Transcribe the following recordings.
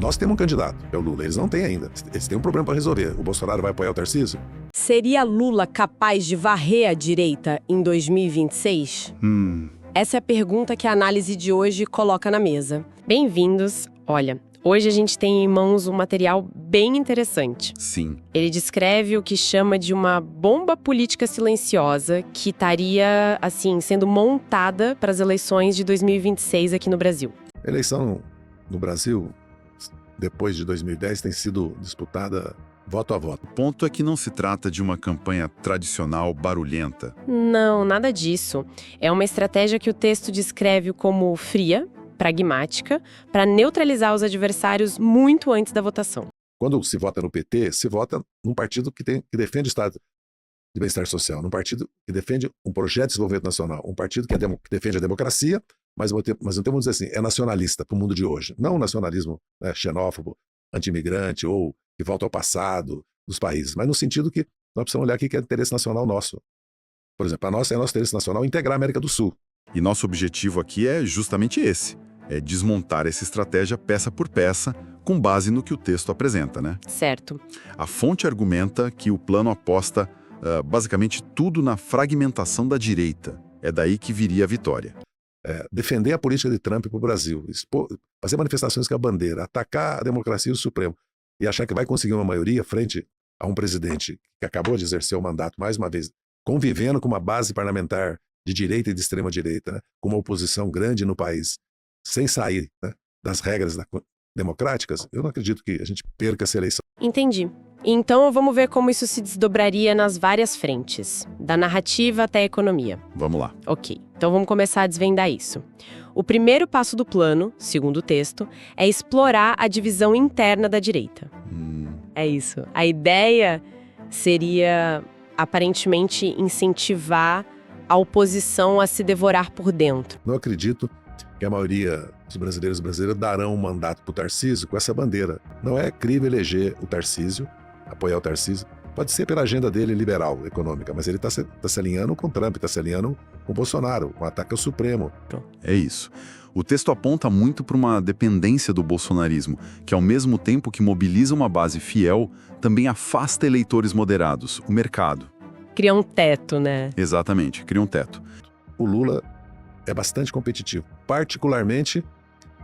Nós temos um candidato, é o Lula. Eles não têm ainda. Eles têm um problema para resolver. O Bolsonaro vai apoiar o Tarcísio? Seria Lula capaz de varrer a direita em 2026? Essa é a pergunta que a análise de hoje coloca na mesa. Bem-vindos. Olha, hoje a gente tem em mãos um material bem interessante. Sim. Ele descreve o que chama de uma bomba política silenciosa que estaria, assim, sendo montada para as eleições de 2026 aqui no Brasil. A eleição no Brasil, depois de 2010, tem sido disputada voto a voto. O ponto é que não se trata de uma campanha tradicional barulhenta. Não, nada disso. É uma estratégia que o texto descreve como fria, pragmática, para neutralizar os adversários muito antes da votação. Quando se vota no PT, se vota num partido que defende o Estado de bem-estar social, num partido que defende um projeto de desenvolvimento nacional, um partido que defende a democracia, mas não temos, vamos dizer assim, é nacionalista para o mundo de hoje. Não um nacionalismo, né, xenófobo, anti-imigrante ou que volta ao passado dos países, mas no sentido que nós precisamos olhar aqui que é interesse nacional nosso. Por exemplo, para nós é nosso interesse nacional integrar a América do Sul. E nosso objetivo aqui é justamente esse. É desmontar essa estratégia peça por peça, com base no que o texto apresenta, né? Certo. A fonte argumenta que o plano aposta basicamente tudo na fragmentação da direita. É daí que viria a vitória. Defender a política de Trump para o Brasil, fazer manifestações com a bandeira, atacar a democracia e o Supremo, e achar que vai conseguir uma maioria frente a um presidente que acabou de exercer o mandato, mais uma vez, convivendo com uma base parlamentar de direita e de extrema-direita, né, com uma oposição grande no país, sem sair, né, das regras democráticas, eu não acredito que a gente perca essa eleição. Entendi. Então vamos ver como isso se desdobraria nas várias frentes, da narrativa até a economia. Vamos lá. Ok, então vamos começar a desvendar isso. O primeiro passo do plano, segundo o texto, é explorar a divisão interna da direita. É isso. A ideia seria, aparentemente, incentivar a oposição a se devorar por dentro. Não acredito que a maioria dos brasileiros e brasileiras darão um mandato para o Tarcísio com essa bandeira. Não é crível eleger o Tarcísio, apoiar o Tarcísio. Pode ser pela agenda dele liberal, econômica, mas ele está se alinhando com o Trump, está se alinhando com o Bolsonaro, com o ataque ao Supremo. É isso. O texto aponta muito para uma dependência do bolsonarismo, que ao mesmo tempo que mobiliza uma base fiel, também afasta eleitores moderados, o mercado. Cria um teto, né? Exatamente, cria um teto. O Lula é bastante competitivo, particularmente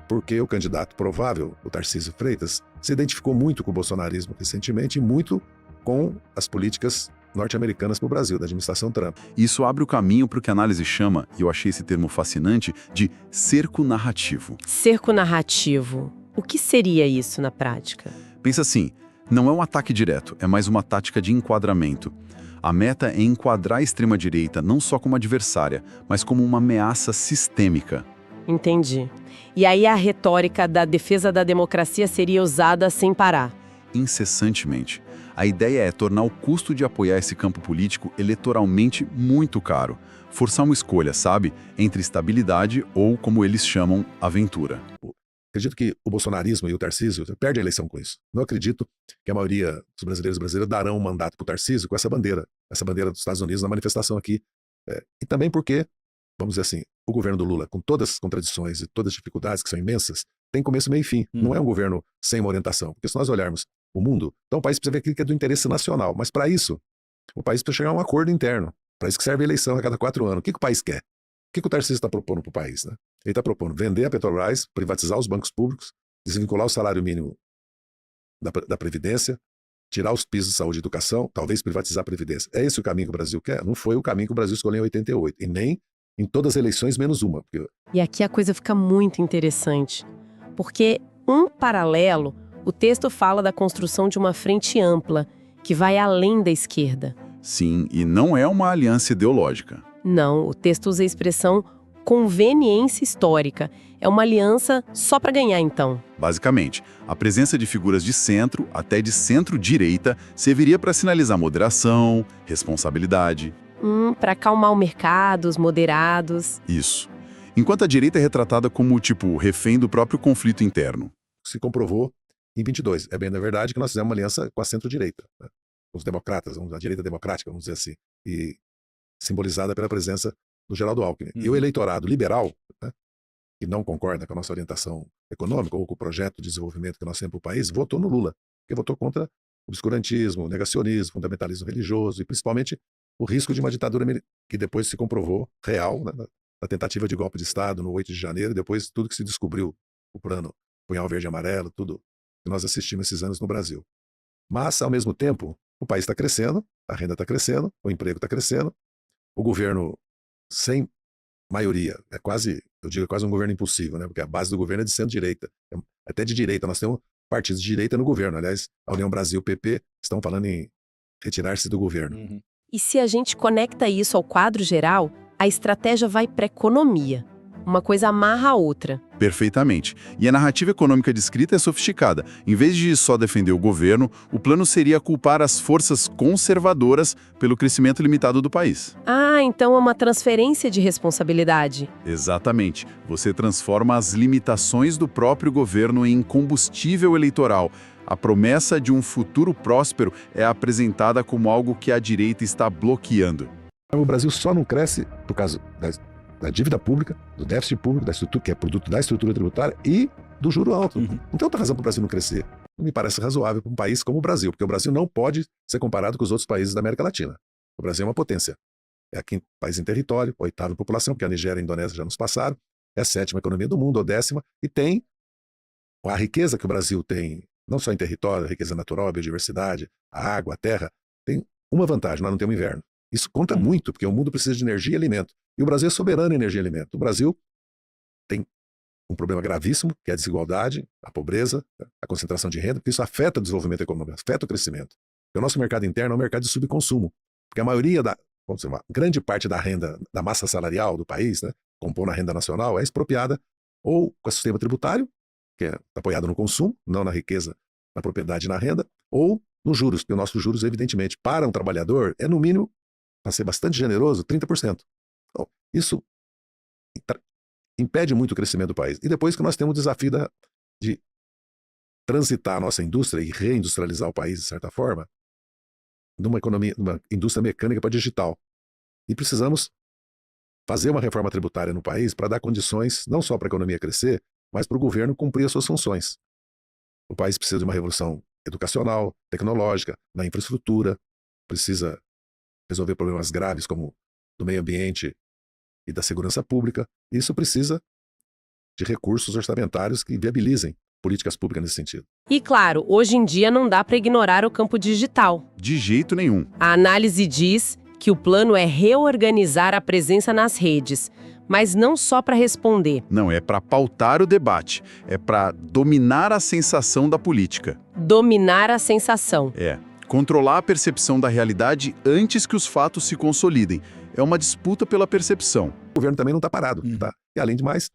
porque o candidato provável, o Tarcísio Freitas, se identificou muito com o bolsonarismo recentemente e muito com as políticas norte-americanas para o Brasil, da administração Trump. Isso abre o caminho para o que a análise chama, e eu achei esse termo fascinante, de cerco narrativo. Cerco narrativo. O que seria isso na prática? Pensa assim, não é um ataque direto, é mais uma tática de enquadramento. A meta é enquadrar a extrema-direita não só como adversária, mas como uma ameaça sistêmica. Entendi. E aí a retórica da defesa da democracia seria usada sem parar. Incessantemente. A ideia é tornar o custo de apoiar esse campo político eleitoralmente muito caro. Forçar uma escolha, sabe? Entre estabilidade ou, como eles chamam, aventura. Acredito que o bolsonarismo e o Tarcísio perdem a eleição com isso. Não acredito que a maioria dos brasileiros e brasileiras darão um mandato para o Tarcísio com essa bandeira dos Estados Unidos na manifestação aqui. E também porque, vamos dizer assim, o governo do Lula, com todas as contradições e todas as dificuldades que são imensas, tem começo, meio e fim. Não é um governo sem uma orientação. Porque se nós olharmos o mundo, então o país precisa ver aquilo que é do interesse nacional. Mas para isso, o país precisa chegar a um acordo interno. Para isso que serve a eleição a cada 4 anos. O que o país quer? O que o Tarcísio está propondo para o país, né? Ele está propondo vender a Petrobras, privatizar os bancos públicos, desvincular o salário mínimo da Previdência, tirar os pisos de saúde e educação, talvez privatizar a Previdência. É esse o caminho que o Brasil quer? Não foi o caminho que o Brasil escolheu em 88, e nem em todas as eleições, menos uma. Porque... E aqui a coisa fica muito interessante, porque, um paralelo, o texto fala da construção de uma frente ampla, que vai além da esquerda. Sim, e não é uma aliança ideológica. Não, o texto usa a expressão conveniência histórica. É uma aliança só para ganhar, então. Basicamente, a presença de figuras de centro, até de centro-direita, serviria para sinalizar moderação, responsabilidade. Para acalmar o mercado, os moderados. Isso. Enquanto a direita é retratada como, refém do próprio conflito interno. Se comprovou em 22. É bem na verdade que nós fizemos uma aliança com a centro-direita, né? Os democratas, a direita democrática, vamos dizer assim, e simbolizada pela presença do Geraldo Alckmin. E o eleitorado liberal, né, que não concorda com a nossa orientação econômica ou com o projeto de desenvolvimento que nós temos para o país, votou no Lula, porque votou contra o obscurantismo, o negacionismo, o fundamentalismo religioso e principalmente o risco de uma ditadura que depois se comprovou real, né, na tentativa de golpe de Estado no 8 de janeiro e depois tudo que se descobriu, o plano Punhal Verde e Amarelo, tudo que nós assistimos esses anos no Brasil. Mas, ao mesmo tempo, o país está crescendo, a renda está crescendo, o emprego está crescendo, o governo sem maioria, eu digo quase um governo impossível, né? Porque a base do governo é de centro-direita, até de direita, nós temos partidos de direita no governo, aliás, a União Brasil, o PP, estão falando em retirar-se do governo. Uhum. E se a gente conecta isso ao quadro geral, a estratégia vai para a economia. Uma coisa amarra a outra. Perfeitamente. E a narrativa econômica descrita é sofisticada. Em vez de só defender o governo, o plano seria culpar as forças conservadoras pelo crescimento limitado do país. Ah, então é uma transferência de responsabilidade. Exatamente. Você transforma as limitações do próprio governo em combustível eleitoral. A promessa de um futuro próspero é apresentada como algo que a direita está bloqueando. O Brasil só não cresce por causa da dívida pública, do déficit público, da estrutura, que é produto da estrutura tributária e do juro alto. Não tem outra razão para o Brasil não crescer. Não me parece razoável para um país como o Brasil, porque o Brasil não pode ser comparado com os outros países da América Latina. O Brasil é uma potência. É aqui país em território, 8ª em população, porque a Nigéria e a Indonésia já nos passaram, é a 7ª economia do mundo, ou 10ª, e tem a riqueza que o Brasil tem, não só em território, a riqueza natural, a biodiversidade, a água, a terra, tem uma vantagem, nós não temos inverno. Isso conta muito, porque o mundo precisa de energia e alimento. E o Brasil é soberano em energia e alimento. O Brasil tem um problema gravíssimo, que é a desigualdade, a pobreza, a concentração de renda, porque isso afeta o desenvolvimento econômico, afeta o crescimento. E o nosso mercado interno é um mercado de subconsumo, porque a maioria vamos dizer, uma grande parte da renda, da massa salarial do país, né, compondo a renda nacional, é expropriada ou com o sistema tributário, que é apoiado no consumo, não na riqueza, na propriedade e na renda, ou nos juros, porque o nosso juros, evidentemente, para um trabalhador, é no mínimo, para ser bastante generoso, 30%. Então, isso impede muito o crescimento do país. E depois que nós temos o desafio de transitar a nossa indústria e reindustrializar o país, de certa forma, numa indústria mecânica para digital. E precisamos fazer uma reforma tributária no país para dar condições, não só para a economia crescer, mas para o governo cumprir as suas funções. O país precisa de uma revolução educacional, tecnológica, na infraestrutura, precisa resolver problemas graves como do meio ambiente e da segurança pública. Isso precisa de recursos orçamentários que viabilizem políticas públicas nesse sentido. E claro, hoje em dia não dá para ignorar o campo digital. De jeito nenhum. A análise diz que o plano é reorganizar a presença nas redes, mas não só para responder. Não, é para pautar o debate, é para dominar a sensação da política. Dominar a sensação. É. Controlar a percepção da realidade antes que os fatos se consolidem. É uma disputa pela percepção. O governo também não está parado, tá? E além de mais,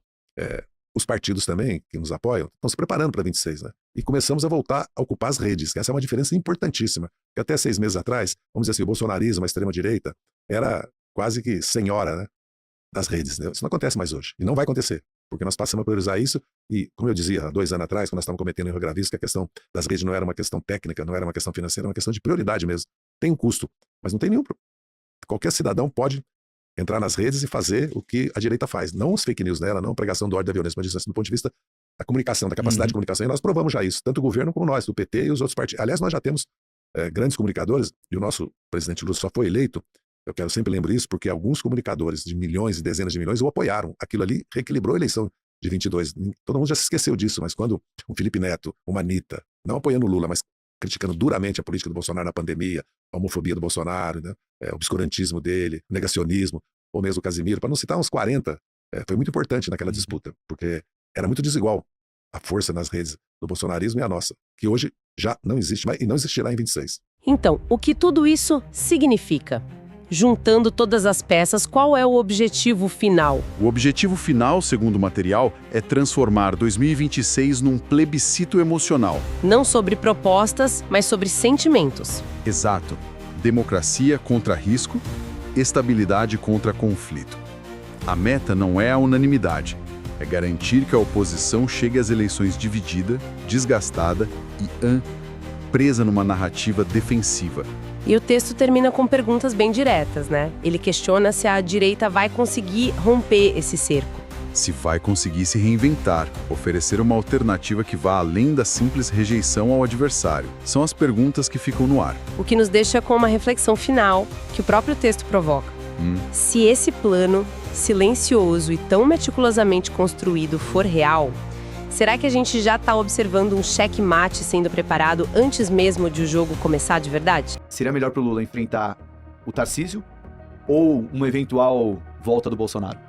os partidos também, que nos apoiam, estão se preparando para 26, né? E começamos a voltar a ocupar as redes, que essa é uma diferença importantíssima. Porque até 6 meses atrás, vamos dizer assim, o bolsonarismo, a extrema-direita, era quase que senhora, né, das redes, né? Isso não acontece mais hoje. E não vai acontecer, porque nós passamos a priorizar isso. E, como eu dizia, há 2 anos atrás, quando nós estávamos cometendo erro gravíssimo, que a questão das redes não era uma questão técnica, não era uma questão financeira, era uma questão de prioridade mesmo. Tem um custo, mas não tem nenhum. Qualquer cidadão pode entrar nas redes e fazer o que a direita faz. Não os fake news dela, não a pregação do ódio da violência, mas assim, do ponto de vista da comunicação, da capacidade de comunicação. E nós provamos já isso, tanto o governo como nós, do PT e os outros partidos. Aliás, nós já temos grandes comunicadores, e o nosso presidente Lula só foi eleito, eu quero sempre lembrar isso, porque alguns comunicadores de milhões e dezenas de milhões o apoiaram. Aquilo ali reequilibrou a eleição de 22. Todo mundo já se esqueceu disso, mas quando o Felipe Neto, uma Anitta, não apoiando o Lula, mas criticando duramente a política do Bolsonaro na pandemia, a homofobia do Bolsonaro, né, o obscurantismo dele, o negacionismo, ou mesmo o Casimiro, para não citar uns 40, foi muito importante naquela disputa, porque era muito desigual a força nas redes do bolsonarismo e a nossa, que hoje já não existe mais e não existirá em 26. Então, o que tudo isso significa? Juntando todas as peças, qual é o objetivo final? O objetivo final, segundo o material, é transformar 2026 num plebiscito emocional. Não sobre propostas, mas sobre sentimentos. Exato. Democracia contra risco, estabilidade contra conflito. A meta não é a unanimidade, é garantir que a oposição chegue às eleições dividida, desgastada e presa numa narrativa defensiva. E o texto termina com perguntas bem diretas, né? Ele questiona se a direita vai conseguir romper esse cerco. Se vai conseguir se reinventar, oferecer uma alternativa que vá além da simples rejeição ao adversário. São as perguntas que ficam no ar. O que nos deixa com uma reflexão final que o próprio texto provoca. Se esse plano, silencioso e tão meticulosamente construído, for real, será que a gente já está observando um checkmate sendo preparado antes mesmo de o jogo começar de verdade? Seria melhor para o Lula enfrentar o Tarcísio ou uma eventual volta do Bolsonaro?